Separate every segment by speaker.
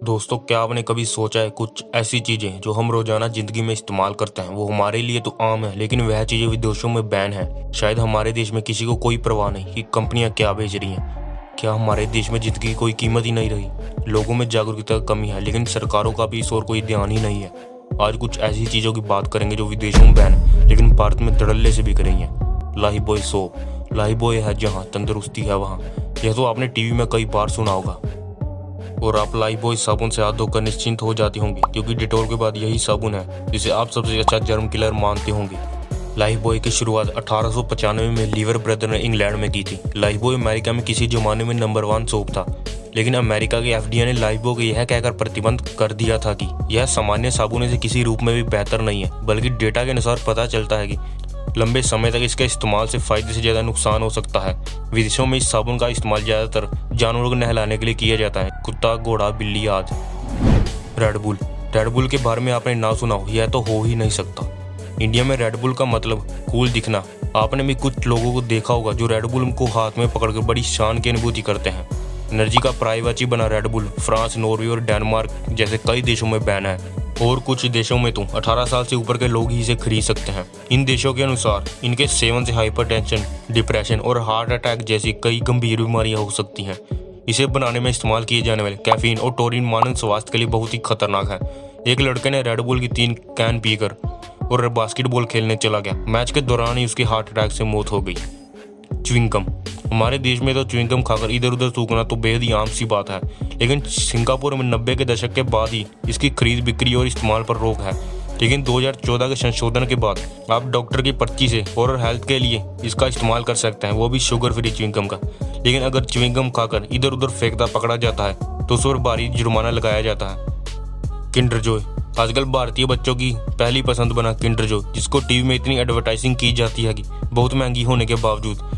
Speaker 1: दोस्तों, क्या आपने कभी सोचा है कुछ ऐसी चीजें जो हम रोजाना जिंदगी में इस्तेमाल करते हैं वो हमारे लिए तो आम है, लेकिन वह चीजें विदेशों में बैन है। शायद हमारे देश में किसी को कोई परवाह नहीं कि कंपनियां क्या बेच रही हैं। क्या हमारे देश में जिंदगी की कोई कीमत ही नहीं रही? लोगों में जागरूकता की कमी है, लेकिन सरकारों का भी इस और कोई ध्यान ही नहीं है। आज कुछ ऐसी चीजों की बात करेंगे जो विदेशों में बैन है लेकिन भारत में धड़ल्ले से बिक रही है। Lifebuoy soap. लाइफबॉय है जहाँ तंदुरुस्ती है वहाँ। यह तो आपने टीवी में कई बार सुना होगा। और आप लाइफबॉय साबुन से हाथ धोकर निश्चिंत हो जाती होंगी, क्योंकि डिटोल के बाद यही साबुन है जिसे आप सबसे अच्छा जर्म किलर मानते होंगे। लाइफबॉय की शुरुआत 1895 में लीवर ब्रदर ने इंग्लैंड में की थी। लाइफबॉय अमेरिका में किसी जमाने में नंबर 1 सोप था, लेकिन अमेरिका के एफडीए ने लाइफबॉय को यह कहकर प्रतिबंध कर दिया था कि यह सामान्य साबुन से किसी रूप में भी बेहतर नहीं है, बल्कि डेटा के अनुसार पता चलता है कि लंबे समय तक इसके इस्तेमाल से फायदे से ज्यादा नुकसान हो सकता है। विदेशों में इस साबुन का इस्तेमाल ज्यादातर जानवरों को नहलाने के लिए किया जाता है, कुत्ता, घोड़ा, बिल्ली आदि। रेडबुल। रेडबुल के बारे में आपने ना सुना हो, यह तो हो ही नहीं सकता। इंडिया में रेडबुल का मतलब कूल दिखना। आपने भी कुछ लोगों को देखा होगा जो रेडबुल को हाथ में पकड़कर बड़ी शान की अनुभूति करते हैं। एनर्जी का प्राइवाची बना रेडबुल फ्रांस, नॉर्वे और डेनमार्क जैसे कई देशों में बैन है, और कुछ देशों में तो 18 साल से ऊपर के लोग ही इसे खरीद सकते हैं। इन देशों के अनुसार इनके सेवन से हाइपरटेंशन, डिप्रेशन और हार्ट अटैक जैसी कई गंभीर बीमारियां हो सकती हैं। इसे बनाने में इस्तेमाल किए जाने वाले कैफीन और टोरिन मानव स्वास्थ्य के लिए बहुत ही खतरनाक है। एक लड़के ने रेडबुल की 3 कैन पीकर और बास्केटबॉल खेलने चला गया। मैच के दौरान ही उसकी हार्ट अटैक से मौत हो गई। च्युइंगम। हमारे देश में तो च्युइंगम खाकर इधर उधर थूकना तो बेहद ही आम सी बात है, लेकिन सिंगापुर में 90 के दशक के बाद ही इसकी खरीद, बिक्री और इस्तेमाल पर रोक है। लेकिन 2014 के संशोधन के बाद आप डॉक्टर की पर्ची से ओरल हेल्थ के लिए इसका इस्तेमाल कर सकते हैं, वो भी शुगर फ्री च्युइंगम का। लेकिन अगर च्युइंगम खाकर इधर उधर फेंकता पकड़ा जाता है तो उस पर भारी जुर्माना लगाया जाता है। Kinder Joy. आजकल भारतीय बच्चों की पहली पसंद बना किंडर जॉय, जिसको टीवी में इतनी एडवर्टाइजिंग की जाती है कि बहुत महंगी होने के बावजूद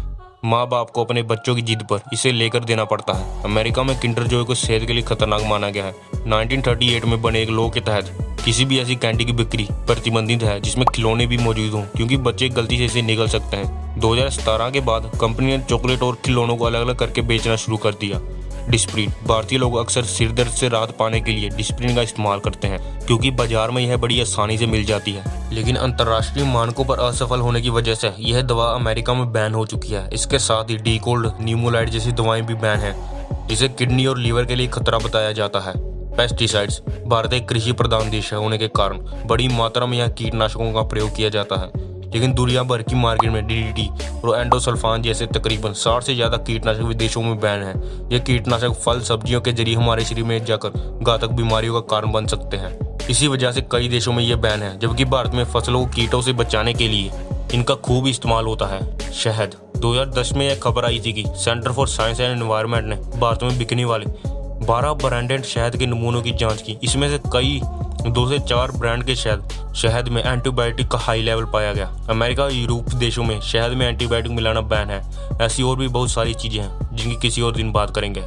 Speaker 1: माँ बाप को अपने बच्चों की जिद पर इसे लेकर देना पड़ता है। अमेरिका में किंडर जॉय को सेहत के लिए खतरनाक माना गया है। 1938 में बने एक लॉ के तहत किसी भी ऐसी कैंडी की बिक्री प्रतिबंधित है जिसमें खिलौने भी मौजूद हों, क्योंकि बच्चे गलती से इसे निगल सकते हैं। 2017 के बाद कंपनी ने चॉकलेट और खिलौनों को अलग अलग करके बेचना शुरू कर दिया। डिस्प्रिन। भारतीय लोग अक्सर सिर दर्द से राहत पाने के लिए डिस्प्रिन का इस्तेमाल करते हैं, क्योंकि बाजार में यह बड़ी आसानी से मिल जाती है। लेकिन अंतर्राष्ट्रीय मानकों पर असफल होने की वजह से यह दवा अमेरिका में बैन हो चुकी है। इसके साथ ही डीकोल्ड, न्यूमोलाइड जैसी दवाएं भी बैन हैं, जिसे किडनी और लीवर के लिए खतरा बताया जाता है। पेस्टिसाइड्स। भारत एक कृषि प्रधान देश होने के कारण बड़ी मात्रा में यहाँ कीटनाशकों का प्रयोग किया जाता है, लेकिन दुनिया भर की मार्केट में डीडीटी और एंडोसल्फान जैसे तकरीबन 60 से ज्यादा कीटनाशक विदेशों में बैन है। ये कीटनाशक फल सब्जियों के जरिए हमारे शरीर में जाकर घातक बीमारियों का कारण बन सकते हैं। इसी वजह से कई देशों में ये बैन है, जबकि भारत में फसलों को कीटों से बचाने के लिए इनका खूब इस्तेमाल होता है। शहद। 2010 में यह खबर आई थी कि centre for science and environment ने भारत में बिकने वाले 12 ब्रांडेड शहद के नमूनों की जांच की। इसमें से कई 2 से 4 ब्रांड के शहद में एंटीबायोटिक का हाई लेवल पाया गया। अमेरिका और यूरोप देशों में शहद में एंटीबायोटिक मिलाना बैन है। ऐसी और भी बहुत सारी चीजें हैं जिनकी किसी और दिन बात करेंगे।